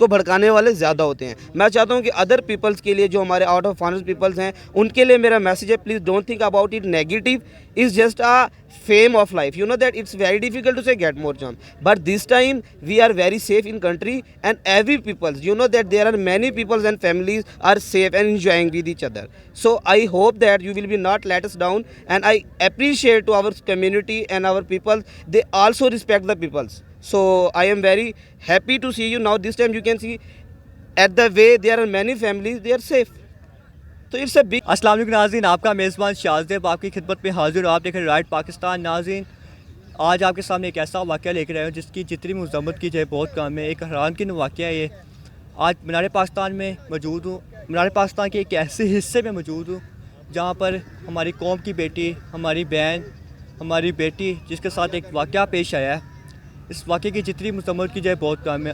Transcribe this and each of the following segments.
کو بھڑکانے والے زیادہ ہوتے ہیں. میں چاہتا ہوں کہ ادر پیپلز کے لیے جو ہمارے آؤٹ آف فارنس پیپلز ہیں ان کے لیے میرا میسیج ہے, please don't think about it negative. It's just a fame of life. You know that it's very difficult to say get more jump. But this time we are very safe in country and every people, you know that there are many people and families are safe and enjoying with each other. So I hope that you will be not let us down, and I appreciate to our community and our people. They also respect the peoples. So I am very happy to see you now. This time you can see at the way there are many families, they are safe. تو it's a big. السلام علیکم ناظرین, آپ کا میزبان شازیب آپ کی خدمت میں حاضر ہوں. آپ دیکھ رہے ہیں رائٹ پاکستان. ناظرین, آج آپ کے سامنے ایک ایسا واقعہ لے کر آئے ہوں جس کی جتنی مذمت کی جائے بہت کم ہے. ایک حیران کن واقعہ ہے یہ. آج مینار پاکستان میں موجود ہوں. مینار پاکستان کے ایک ایسے حصے میں موجود ہوں جہاں پر ہماری قوم کی بیٹی, ہماری بہن, ہماری بیٹی جس کے ساتھ ایک واقعہ پیش آیا ہے. اس واقعے کی جتنی مذمت کی جائے بہت کم ہے.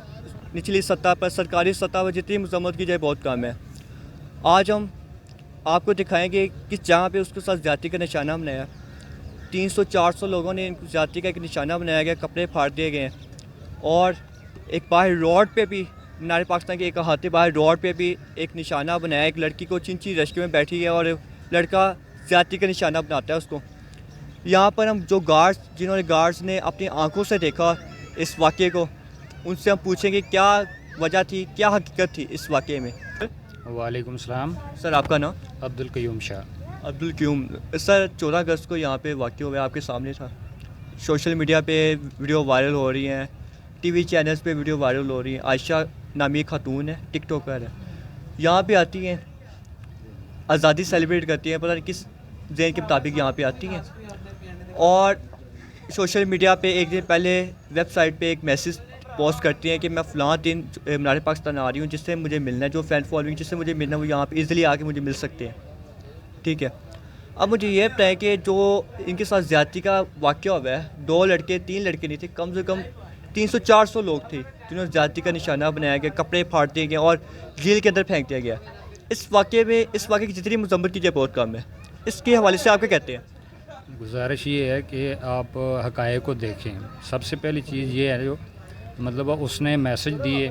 نچلی سطح پر, سرکاری سطح پر جتنی مذمت کی جائے بہت کم ہے. آج ہم آپ کو دکھائیں گے کس جہاں پہ اس کے ساتھ زیادتی کا نشانہ بنایا. 300-400 لوگوں نے زیادتی کا ایک نشانہ بنایا گیا, کپڑے پھاڑ دیے گئے ہیں. اور ایک باہر روڈ پہ بھی, مینار پاکستان کے ایک احاطے باہر روڈ پہ بھی ایک نشانہ بنایا. ایک لڑکی کو چنچی رشکے میں بیٹھی ہے اور لڑکا زیادتی کا نشانہ بناتا ہے اس کو. یہاں پر ہم جو گارڈز نے اپنی آنکھوں سے دیکھا اس واقعے کو, ان سے ہم پوچھیں گے کیا وجہ تھی, کیا حقیقت تھی اس واقعے میں. وعلیکم السلام. سر آپ کا نام؟ عبدالقیوم شاہ. عبدالقیوم. سر 14 اگست کو یہاں پہ واقع ہوا ہے, آپ کے سامنے تھا. سوشل میڈیا پہ ویڈیو وائرل ہو رہی ہیں, ٹی وی چینلز پہ ویڈیو وائرل ہو رہی ہیں. عائشہ نامی خاتون ہے, ٹک ٹاکر ہے, یہاں پہ آتی ہیں, آزادی سیلیبریٹ کرتی ہیں, پتہ نہیں کس ذہن کے مطابق یہاں پہ آتی ہیں. اور سوشل میڈیا پہ ایک دن پہلے ویب سائٹ پہ ایک میسیج پوسٹ کرتی ہیں کہ میں فلاں دن مینار پاکستان آ رہی ہوں, جس سے مجھے ملنا ہے, جو فین فالوئنگ جس سے مجھے ملنا ہے وہ یہاں پہ ایزیلی آ کے مجھے مل سکتے ہیں. ٹھیک ہے, اب مجھے یہ بتائیں کہ جو ان کے ساتھ زیادتی کا واقعہ ہوا ہے, 2 لڑکے 3 لڑکے نہیں تھے, کم سے کم 300-400 لوگ تھے جنہوں نے زیادتی کا نشانہ بنایا گیا, کپڑے پھاڑ دیے گئے اور جیل کے اندر پھینک دیا گیا. اس واقعے کی جتنی مذمت کی جائے بہت کم ہے. اس کے حوالے سے آپ کیا کہتے ہیں؟ گزارش یہ ہے کہ آپ حقائق کو دیکھیں. سب سے پہلی چیز یہ ہے جو مطلب اس نے میسج دیے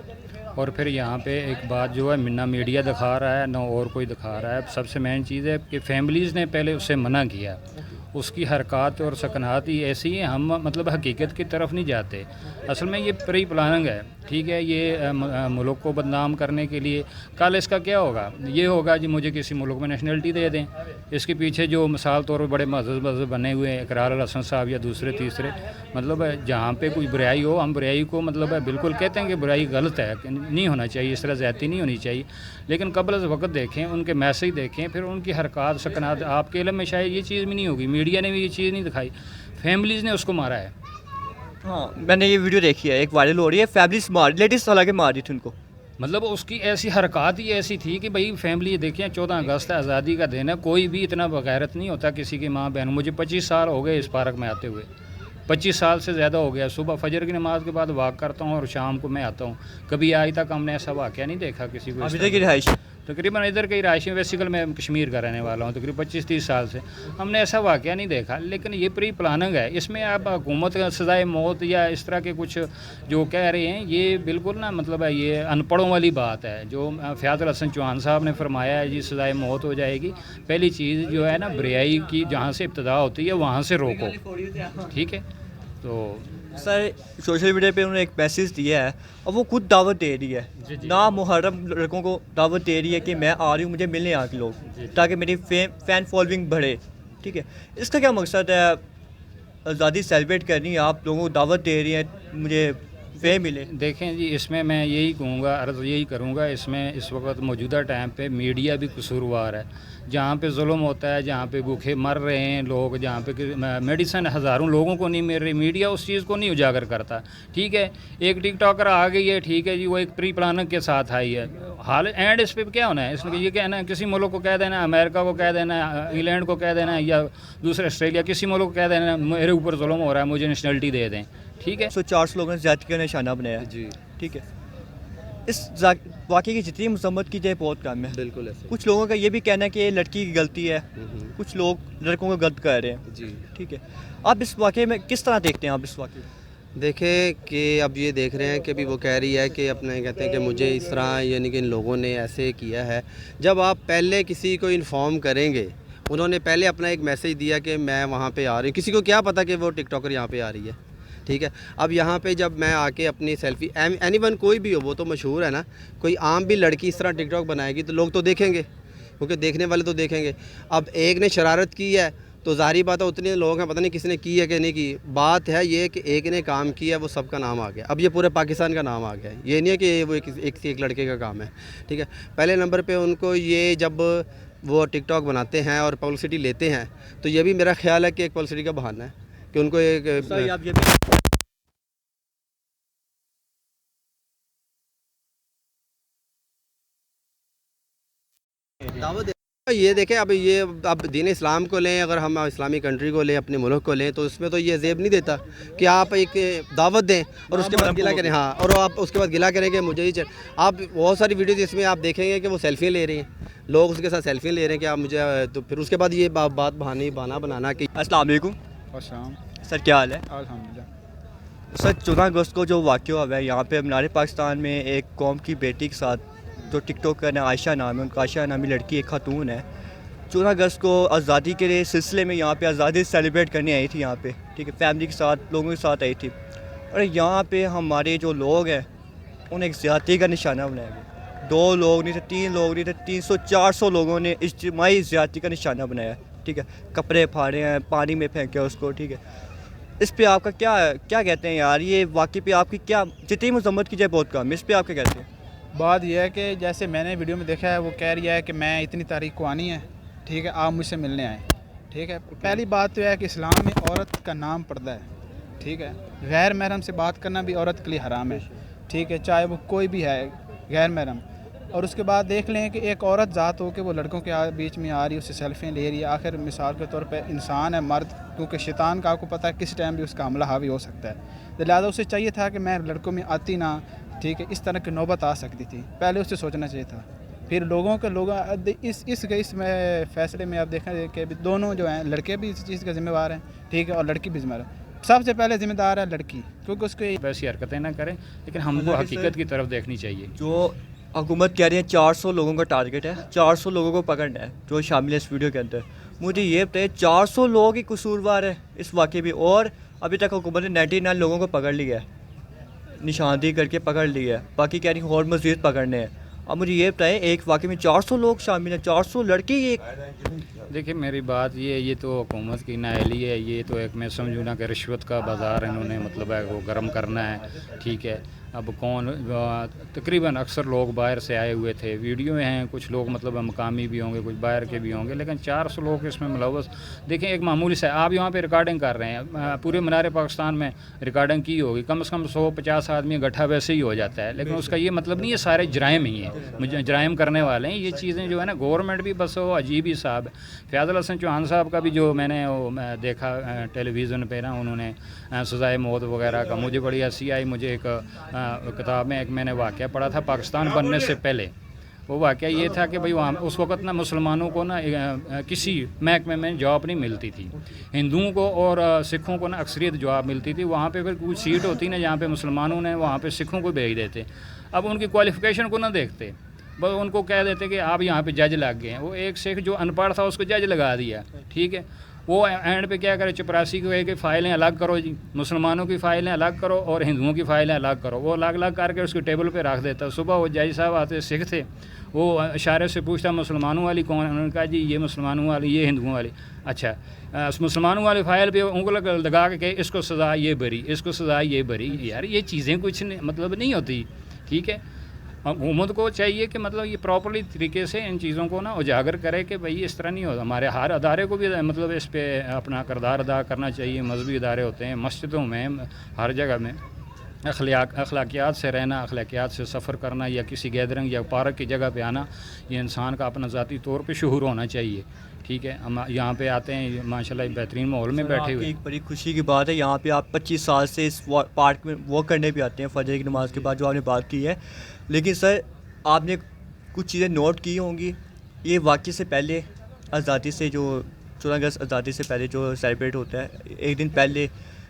اور پھر یہاں پہ ایک بات جو ہے نہ میڈیا دکھا رہا ہے نہ اور کوئی دکھا رہا ہے. سب سے مین چیز ہے کہ فیملیز نے پہلے اسے منع کیا. اس کی حرکات اور سکنات ہی ایسی ہیں, ہم مطلب حقیقت کی طرف نہیں جاتے. اصل میں یہ پری پلاننگ ہے. ٹھیک ہے, یہ ملک کو بدنام کرنے کے لیے. کل اس کا کیا ہوگا, یہ ہوگا جی مجھے کسی ملک میں نیشنلٹی دے دیں. اس کے پیچھے جو مثال طور پر بڑے مہذب بنے ہوئے ہیں, اقرار الحسن صاحب یا دوسرے تیسرے, مطلب جہاں پہ کوئی برائی ہو ہم برائی کو مطلب بالکل کہتے ہیں کہ برائی غلط ہے, نہیں ہونا چاہیے, اس طرح زیادتی نہیں ہونی چاہیے. لیکن قبل از وقت دیکھیں, ان کے میسج دیکھیں, پھر ان کی حرکات سکنات. آپ کے علم میں شاید یہ چیز بھی نہیں ہوگی, میڈیا نے بھی یہ چیز نہیں دکھائی, فیملیز نے اس کو مارا ہے. ہاں, میں نے یہ ویڈیو دیکھی ہے, ایک وائرل ہو رہی ہے, فیملیز لیڈیز حالانکہ مار دی تھی ان کو. مطلب اس کی ایسی حرکات ہی ایسی تھی کہ بھائی فیملی دیکھیں, 14 اگست ہے, آزادی کا دن ہے, کوئی بھی اتنا بغیرت نہیں ہوتا کسی کی ماں بہن. مجھے 25 سال ہو گئے اس پارک میں آتے ہوئے, 25 سال سے زیادہ ہو گیا. صبح فجر کی نماز کے بعد واک کرتا ہوں اور شام کو میں آتا ہوں. کبھی آج تک ہم نے ایسا واقعہ نہیں دیکھا کسی کو. ابھی تک کی رہائش تقریباً ادھر کی رہائشی بیسیکل میں کشمیر کا رہنے والا ہوں, تقریباً 25-30 سال سے ہم نے ایسا واقعہ نہیں دیکھا. لیکن یہ پری پلاننگ ہے. اس میں اب حکومت کا سزائے موت یا اس طرح کے کچھ جو کہہ رہے ہیں, یہ بالکل نا مطلب ہے یہ ان پڑھوں والی بات ہے. جو فیاض الحسن چوہان صاحب نے فرمایا ہے جی سزائے موت ہو جائے گی. پہلی چیز جو ہے نا, برائی کی جہاں سے ابتدا ہوتی ہے وہاں سے روکو. ٹھیک ہے, تو سر سوشل میڈیا پہ انہوں نے ایک میسیج دیا ہے اور وہ خود دعوت دے رہی ہے, نا محرم لڑکوں کو دعوت دے رہی ہے کہ میں آ رہی ہوں, مجھے ملنے آ کے لوگ, تاکہ میری فین فالوئنگ بڑھے. ٹھیک ہے, اس کا کیا مقصد ہے؟ آزادی سیلیبریٹ کرنی ہے, آپ لوگوں کو دعوت دے رہی ہیں مجھے فیم ملے. دیکھیں جی, اس میں یہی کہوں گا, عرض یہی کروں گا, اس میں اس وقت موجودہ ٹائم پہ میڈیا بھی قصوروار ہے. جہاں پہ ظلم ہوتا ہے, جہاں پہ بھوکے مر رہے ہیں لوگ, جہاں پہ میڈیسن ہزاروں لوگوں کو نہیں مل رہی, میڈیا اس چیز کو نہیں اجاگر کرتا. ٹھیک ہے, ایک ٹک ٹاکر آ گئی ہے, ٹھیک ہے جی, وہ ایک پری پلاننگ کے ساتھ آئی ہے. حال اینڈ اس پہ کیا ہونا ہے, اس میں یہ کہنا ہے کسی ملک کو کہہ دینا, امریکہ کو کہہ دینا, انگلینڈ کو کہہ دینا, یا دوسرے آسٹریلیا, کسی ملک کو کہہ دینا میرے اوپر ظلم ہو رہا ہے, مجھے نیشنلٹی دے دیں. ٹھیک ہے, 400 لوگوں نے زیادتی کا نشانہ بنایا. جی ٹھیک ہے, اس واقعے کی جتنی مذمت کی جائے بہت کم ہے. بالکل ایسے. کچھ کچھ لوگوں کا یہ بھی کہنا ہے کہ یہ لڑکی کی غلطی ہے, کچھ لوگ لڑکوں کو غلط کر رہے ہیں. جی ٹھیک ہے, آپ اس واقعے میں کس طرح دیکھتے ہیں آپ اس واقعے میں؟ دیکھیں کہ اب یہ دیکھ رہے ہیں کہ ابھی وہ کہہ رہی ہے کہ اپنے کہتے ہیں کہ مجھے اس طرح یعنی کہ ان لوگوں نے ایسے کیا ہے. جب آپ پہلے کسی کو انفارم کریں گے, انہوں نے پہلے اپنا ایک میسیج دیا کہ میں وہاں پہ آ رہی ہوں, کسی کو کیا پتہ کہ وہ ٹک ٹاکر یہاں پہ آ رہی ہے, ٹھیک ہے. اب یہاں پہ جب میں آ کے اپنی سیلفی, اینی ون کوئی بھی ہو, وہ تو مشہور ہے نا, کوئی عام بھی لڑکی اس طرح ٹک ٹاک بنائے گی تو لوگ تو دیکھیں گے, کیونکہ دیکھنے والے تو دیکھیں گے. اب ایک نے شرارت کی ہے تو ظاہری بات ہے اتنے لوگ ہیں, پتہ نہیں کس نے کی ہے کہ نہیں کی. بات ہے یہ کہ ایک نے کام کیا, وہ سب کا نام آ گیا. اب یہ پورے پاکستان کا نام آ گیا ہے, یہ نہیں ہے کہ وہ ایک لڑکے کا کام ہے, ٹھیک ہے. پہلے نمبر پہ ان کو یہ جب وہ ٹک ٹاک بناتے ہیں اور پبلسٹی لیتے ہیں تو یہ بھی میرا خیال ہے کہ ایک پبلسٹی کا بہانہ ہے کہ ان کو ایک سر آپ یہ بھی دعوت یہ دیکھیں. اب دین اسلام کو لیں, اگر ہم اسلامی کنٹری کو لیں, اپنے ملک کو لیں, تو اس میں تو یہ زیب نہیں دیتا کہ آپ ایک دعوت دیں اور اس کے بعد گلا کریں. ہاں, اور آپ اس کے بعد گلا کریں کہ مجھے ہی آپ بہت ساری ویڈیوز اس میں آپ دیکھیں گے کہ وہ سیلفیاں لے رہی ہیں, لوگ اس کے ساتھ سیلفیاں لے رہے ہیں کہ آپ مجھے, تو پھر اس کے بعد یہ بات بہانہ بنانا کہ السلام علیکم. السلام. سر کیا حال ہے؟ الحمدللہ. سر 14 اگست کو جو واقعہ ہوا ہے یہاں پہ مینار پاکستان میں, ایک قوم کی بیٹی کے ساتھ جو ٹک ٹاک کرنا ہے, عائشہ نام ہے ان کا, عائشہ نامی لڑکی ایک خاتون ہے. 14 اگست کو آزادی کے سلسلے میں یہاں پہ آزادی سیلیبریٹ کرنے آئی تھی یہاں پہ, ٹھیک ہے, فیملی کے ساتھ, لوگوں کے ساتھ آئی تھی. اور یہاں پہ ہمارے جو لوگ ہیں انہیں ایک زیادتی کا نشانہ بنایا گیا. 2 لوگ نہیں تھے, 3 لوگ نہیں تھے, 300-400 لوگوں نے اجتماعی زیادتی کا نشانہ بنایا, ٹھیک ہے. کپڑے پھاڑے ہیں, پانی میں پھینکے اس کو, ٹھیک ہے. اس پہ آپ کا کیا کہتے ہیں یار, یہ واقعی پہ آپ کی کیا, جتنی مذمت کی جائے بہت کم, اس پہ آپ کیا کہتے ہیں؟ بات یہ ہے کہ جیسے میں نے ویڈیو میں دیکھا ہے, وہ کہہ رہی ہے کہ میں اتنی تاریخ کو آنی ہے, ٹھیک ہے, آپ مجھ سے ملنے آئیں, ٹھیک ہے. پہلی بات تو ہے کہ اسلام میں عورت کا نام پردہ ہے, ٹھیک ہے. غیر محرم سے بات کرنا بھی عورت کے لیے حرام ہے, ٹھیک ہے, چاہے وہ کوئی بھی ہے غیر محرم. اور اس کے بعد دیکھ لیں کہ ایک عورت ذات ہو کے وہ لڑکوں کے بیچ میں آ رہی ہے, اس سے سیلفیاں لے رہی ہے. آخر مثال کے طور پہ انسان ہے, مرد, کیونکہ شیطان کا آپ کو پتہ ہے کس ٹائم بھی اس کا حملہ حاوی ہو سکتا ہے. لہٰذا اسے چاہیے تھا کہ میں لڑکوں میں آتی نہ, ٹھیک ہے. اس طرح کی نوبت آ سکتی تھی, پہلے اسے سوچنا چاہیے تھا. پھر لوگ اس میں فیصلے میں آپ دیکھیں کہ دونوں جو ہیں, لڑکے بھی اس چیز کا ذمہ دار ہیں, ٹھیک ہے, اور لڑکی بھی ذمہ دار ہے. سب سے پہلے ذمہ دار ہے لڑکی, کیونکہ اس کے ویسی حرکتیں نہ کریں, لیکن ہم کو حقیقت کی طرف دیکھنی چاہیے. جو حکومت کہہ رہی ہے 400 لوگوں کا ٹارگٹ ہے, 400 لوگوں کو پکڑنا ہے جو شامل ہے اس ویڈیو کے اندر. مجھے یہ بتائیے 400 لوگ ہی قصوروار ہیں اس واقعے بھی, اور ابھی تک حکومت نے 99 لوگوں کو پکڑ لیا ہے, نشاندہی کر کے پکڑ لیا ہے, باقی کہہ رہی ہیں اور مزید پکڑنے ہیں. اب مجھے یہ بتائیں ایک واقعے میں 400 لوگ شامل ہیں, 400 لڑکی. ایک دیکھیں میری بات یہ تو حکومت کی نااہلی ہے, یہ تو ایک میں سمجھوں نا کہ رشوت کا بازار انہوں نے مطلب ہے وہ گرم کرنا ہے, ٹھیک ہے. اب کون, تقریباً اکثر لوگ باہر سے آئے ہوئے تھے, ویڈیو ہیں, کچھ لوگ مطلب مقامی بھی ہوں گے, کچھ باہر کے بھی ہوں گے, لیکن 400 لوگ اس میں ملوث. دیکھیں ایک معمولی سے آپ یہاں پہ ریکارڈنگ کر رہے ہیں, پورے مینار پاکستان میں ریکارڈنگ کی ہوگی, کم سے کم 150 آدمی اکٹھا ویسے ہی ہو جاتا ہے, لیکن اس کا یہ مطلب نہیں ہے سارے جرائم ہی ہیں, جرائم کرنے والے ہیں. یہ چیزیں جو ہے نا گورنمنٹ بھی بس وہ عجیب ہی صاحب. فیاض الحسن چوہان صاحب کا بھی جو میں نے دیکھا ٹیلی ویژن پہ نا, انہوں نے سزائے موت وغیرہ کا, مجھے بڑی ہنسی آئی. مجھے ایک کتاب میں ایک میں نے واقعہ پڑھا تھا پاکستان بننے سے پہلے. وہ واقعہ یہ تھا کہ بھائی وہاں اس وقت نا مسلمانوں کو نا کسی محکمے میں جاب نہیں ملتی تھی, ہندوؤں کو اور سکھوں کو نا اکثریت جاب ملتی تھی. وہاں پہ پھر کچھ سیٹ ہوتی نا جہاں پہ مسلمانوں نے وہاں پہ سکھوں کو بھیج دیتے. اب ان کی کوالیفیکیشن کو نہ دیکھتے, بس ان کو کہہ دیتے کہ آپ یہاں پہ جج لگ گئے ہیں. وہ ایک سکھ جو ان پڑھ تھا اس کو جج لگا دیا, ٹھیک ہے. وہ اینڈ پہ کیا کرے, چپراسی کو کہ فائلیں الگ کرو جی, مسلمانوں کی فائلیں الگ کرو اور ہندوؤں کی فائلیں الگ کرو. وہ الگ الگ کر کے اس کے ٹیبل پہ رکھ دیتا. صبح وہ جج صاحب آتے, سکھ تھے, وہ اشارے سے پوچھتا مسلمانوں والی کون ہے, انہوں نے کہا جی یہ مسلمانوں والی, یہ ہندوؤں والی. اچھا, مسلمانوں والی فائل پہ انگل لگا کے کہ اس کو سزا یہ بری, اس کو سزا یہ بری. یار یہ چیزیں کچھ مطلب نہیں ہوتی, ٹھیک ہے. حکومت کو چاہیے کہ مطلب یہ پراپرلی طریقے سے ان چیزوں کو نا اجاگر کرے کہ بھئی اس طرح نہیں ہوتا. ہمارے ہر ادارے کو بھی مطلب اس پہ اپنا کردار ادا کرنا چاہیے. مذہبی ادارے ہوتے ہیں, مسجدوں میں, ہر جگہ میں اخلاقیات سے رہنا, اخلاقیات سے سفر کرنا, یا کسی گیدرنگ یا پارک کی جگہ پہ آنا, یہ انسان کا اپنا ذاتی طور پہ شعور ہونا چاہیے, ٹھیک ہے. ہم یہاں پہ آتے ہیں ماشاءاللہ بہترین ماحول میں بیٹھے ہوئے. ایک بڑی خوشی کی بات ہے, یہاں پہ آپ 25 سال سے اس پارک میں واک کرنے بھی آتے ہیں فجر کی نماز کے بعد, جو آپ نے بات کی ہے. لیکن سر آپ نے کچھ چیزیں نوٹ کی ہوں گی, یہ واقعے سے پہلے آزادی سے جو 14 اگست آزادی سے پہلے جو سیلیبریٹ ہوتا ہے, ایک دن پہلے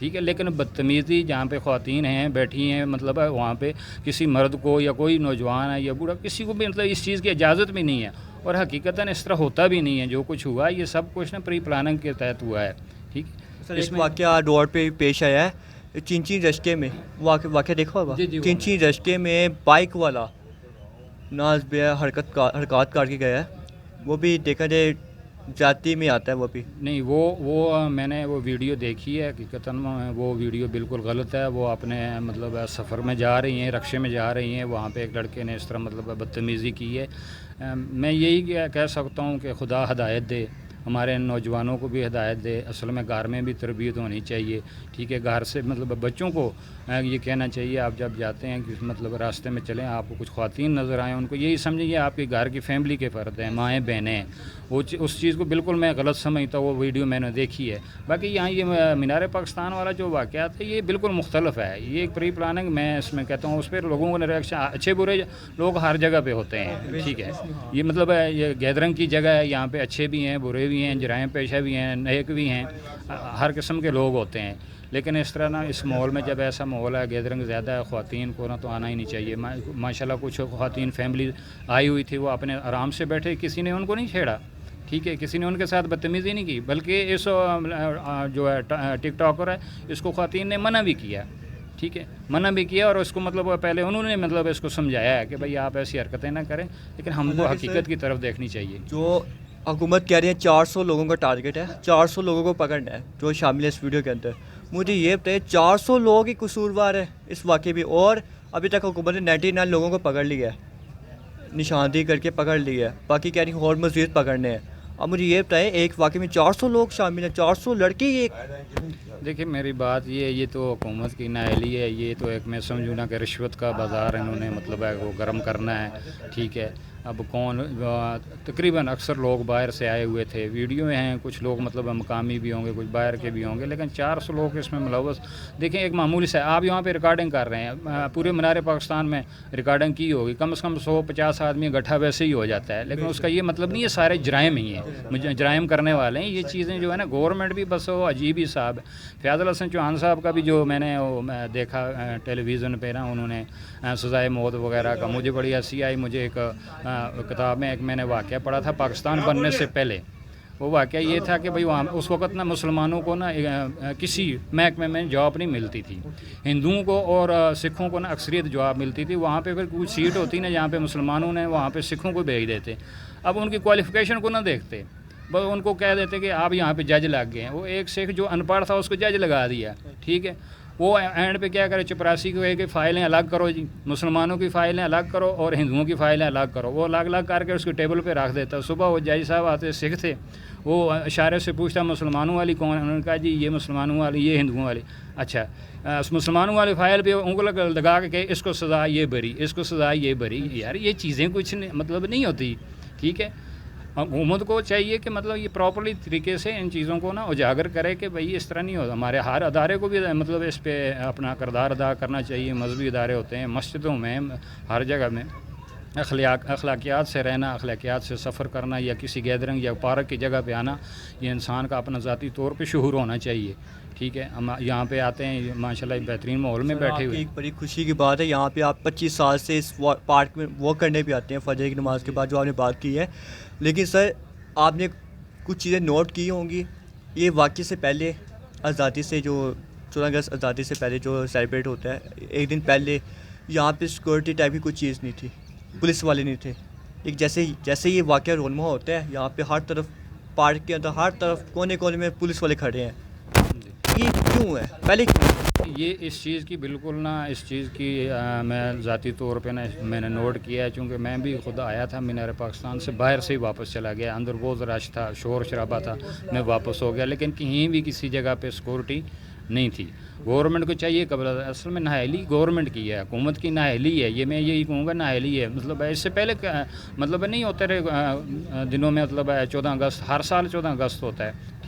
ٹھیک ہے، لیکن بدتمیزی جہاں پہ خواتین ہیں بیٹھی ہیں مطلب ہے وہاں پہ کسی مرد کو یا کوئی نوجوان ہے یا بوڑھا کسی کو بھی مطلب اس چیز کی اجازت بھی نہیں ہے، اور حقیقتاً اس طرح ہوتا بھی نہیں ہے. جو کچھ ہوا یہ سب کچھ نا پری پلاننگ کے تحت ہوا ہے. ٹھیک ہے سر ایک واقعہ روڈ پہ پیش آیا ہے چنچی رشتے میں، واقعہ دیکھا ہوگا. جی، چنچی رشتے میں بائک والا ناز بے حرکات کر کے گیا ہے، وہ بھی دیکھا جائے جاتی میں آتا ہے وہ بھی. نہیں وہ میں نے وہ ویڈیو دیکھی ہے، حقیقتاً وہ ویڈیو بالکل غلط ہے. وہ اپنے مطلب سفر میں جا رہی ہیں، رکشے میں جا رہی ہیں، وہاں پہ ایک لڑکے نے اس طرح مطلب بدتمیزی کی ہے. میں یہی کہہ سکتا ہوں کہ خدا ہدایت دے، ہمارے نوجوانوں کو بھی ہدایت دے. اصل میں گھر میں بھی تربیت ہونی چاہیے. ٹھیک ہے، گھر سے مطلب بچوں کو یہ کہنا چاہیے آپ جب جاتے ہیں کہ مطلب راستے میں چلیں آپ کو کچھ خواتین نظر آئیں ان کو یہی سمجھیں یہ آپ کے گھر کی فیملی کے فرد ہیں، مائیں بہنیں ہیں. وہ اس چیز کو بالکل میں غلط سمجھتا ہوں. وہ ویڈیو میں نے دیکھی ہے. باقی یہاں یہ مینار پاکستان والا جو واقعات ہے یہ بالکل مختلف ہے. یہ ایک پری پلاننگ میں اس میں کہتا ہوں، اس پہ لوگوں کو ریئیکشن اچھے برے لوگ ہر جگہ پہ ہوتے ہیں. ٹھیک ہے، یہ مطلب یہ گیدرنگ کی جگہ ہے، یہاں پہ اچھے بھی ہیں برے بھی ہیں، جرائم پیشہ بھی ہیں، نیک بھی ہیں، ہر قسم کے لوگ ہوتے ہیں. لیکن اس طرح نا اس ماحول میں جب ایسا ماحول ہے گیدرنگ زیادہ ہے خواتین کو نا تو آنا ہی نہیں چاہیے. ماشاءاللہ کچھ خواتین فیملی آئی ہوئی تھی، وہ اپنے آرام سے بیٹھے، کسی نے ان کو نہیں چھیڑا. ٹھیک ہے، کسی نے ان کے ساتھ بدتمیزی نہیں کی، بلکہ اس جو ہے ٹک ٹاکر ہے اس کو خواتین نے منع بھی کیا. ٹھیک ہے، منع بھی کیا اور اس کو مطلب پہلے انہوں نے مطلب اس کو سمجھایا ہے کہ بھائی آپ ایسی حرکتیں نہ کریں، لیکن ہم کو حقیقت کی طرف دیکھنی چاہیے. جو حکومت کہہ رہی ہے 400 لوگوں کا ٹارگٹ ہے، 400 لوگوں کو پکڑنا ہے جو شامل ہے اس ویڈیو کے اندر. مجھے یہ بتائیے 400 لوگ ہی قصوروار ہیں اس واقعے بھی، اور ابھی تک حکومت نے 99 لوگوں کو پکڑ لیا ہے، نشاندہی کر کے پکڑ لیا ہے، باقی کہہ رہی ہیں اور مزید پکڑنے ہیں. اب مجھے یہ بتائیں ایک واقعے میں 400 لوگ شامل ہیں، 400 لڑکے. ایک دیکھیں میری بات یہ تو حکومت کی نااہلی ہے. یہ تو ایک میں سمجھوں نا کہ رشوت کا بازار انہوں نے مطلب ہے وہ گرم کرنا ہے. ٹھیک ہے، اب کون تقریباً اکثر لوگ باہر سے آئے ہوئے تھے، ویڈیو میں ہیں کچھ لوگ مطلب مقامی بھی ہوں گے کچھ باہر کے بھی ہوں گے، لیکن 400 لوگ اس میں ملوث. دیکھیں ایک معمولی سے آپ یہاں پہ ریکارڈنگ کر رہے ہیں، پورے مینار پاکستان میں ریکارڈنگ کی ہوگی، کم سے کم 150 آدمی اکٹھا ویسے ہی ہو جاتا ہے. لیکن اس کا یہ مطلب نہیں ہے سارے جرائم ہی ہیں، جرائم کرنے والے ہیں. یہ چیزیں جو ہے نا گورنمنٹ بھی بس وہ عجیب ہی صاحب ہے. فیاض الحسن چوہان صاحب کا بھی جو میں نے دیکھا ٹیلی ویژن پہ نا، انہوں نے سزائے موت وغیرہ کا، مجھے بڑی ہنسی آئی. مجھے ایک کتاب میں ایک میں نے واقعہ پڑھا تھا پاکستان بننے سے پہلے. وہ واقعہ یہ تھا کہ بھئی وہاں اس وقت نا مسلمانوں کو نا کسی محکمے میں جاب نہیں ملتی تھی، ہندوؤں کو اور سکھوں کو نا اکثریت جاب ملتی تھی. وہاں پہ پھر کچھ سیٹ ہوتی نا جہاں پہ مسلمانوں نے وہاں پہ سکھوں کو بھیج دیتے. اب ان کی کوالیفیکیشن کو نہ دیکھتے، بس ان کو کہہ دیتے کہ آپ یہاں پہ جج لگ گئے ہیں. وہ ایک سکھ جو ان پڑھ تھا اس کو جج لگا دیا. ٹھیک ہے، وہ اینڈ پہ کیا کرے چپراسی کو کہ فائلیں الگ کرو جی، مسلمانوں کی فائلیں الگ کرو اور ہندوؤں کی فائلیں الگ کرو. وہ الگ الگ کر کے اس کو ٹیبل پہ رکھ دیتا. صبح وہ جج صاحب آتے سکھ تھے، وہ اشارے سے پوچھتا مسلمانوں والی کون ہے؟ انہوں نے کہا جی یہ مسلمانوں والی، یہ ہندوؤں والی. اچھا، مسلمانوں والی فائل پہ انگل لگا کے کہ اس کو سزا یہ بری، اس کو سزا یہ بری. یار یہ چیزیں کچھ مطلب نہیں ہوتی. ٹھیک ہے، حکومت کو چاہیے کہ مطلب یہ پراپرلی طریقے سے ان چیزوں کو نا اجاگر کرے کہ بھئی اس طرح نہیں ہوتا. ہمارے ہر ادارے کو بھی مطلب اس پہ اپنا کردار ادا کرنا چاہیے. مذہبی ادارے ہوتے ہیں، مسجدوں میں، ہر جگہ میں اخلاقیات سے رہنا، اخلاقیات سے سفر کرنا، یا کسی گیدرنگ یا پارک کی جگہ پہ آنا، یہ انسان کا اپنا ذاتی طور پہ شعور ہونا چاہیے. ٹھیک ہے، ہم یہاں پہ آتے ہیں ماشاءاللہ بہترین ماحول میں بیٹھے ہوئے. ایک بڑی خوشی کی بات ہے یہاں پہ آپ 25 سال سے اس پارک میں واک کرنے بھی آتے ہیں فجر کی نماز کے بعد، جو آپ نے بات کی ہے. لیکن سر آپ نے کچھ چیزیں نوٹ کی ہوں گی، یہ واقعے سے پہلے آزادی سے جو 14 اگست آزادی سے پہلے جو سیلیبریٹ ہوتا ہے، ایک دن پہلے یہاں پہ سیکورٹی ٹائپ کی کوئی چیز نہیں تھی، پولیس والے نہیں تھے. ایک جیسے یہ واقعہ رونما ہوتا ہے یہاں پہ ہر طرف پارک کے اندر ہر طرف کونے کونے میں پولیس والے کھڑے ہیں. یہ کیوں ہے پہلے کیوں؟ یہ اس چیز کی بالکل نا اس چیز کی میں ذاتی طور پہ نا میں نے نوٹ کیا ہے، چونکہ میں بھی خود آیا تھا مینار پاکستان سے، باہر سے ہی واپس چلا گیا. اندر بہت رش تھا، شور شرابہ تھا، میں واپس ہو گیا. لیکن کہیں بھی کسی جگہ پہ سیکورٹی نہیں تھی. گورنمنٹ کو چاہیے قبل اصل میں نااہلی گورنمنٹ کی ہے، حکومت کی نااہلی ہے. یہ میں یہی کہوں گا نااہلی ہے. مطلب اس سے پہلے مطلب نہیں ہوتے رہے دنوں میں، مطلب 14 اگست ہر سال 14 اگست ہوتا ہے.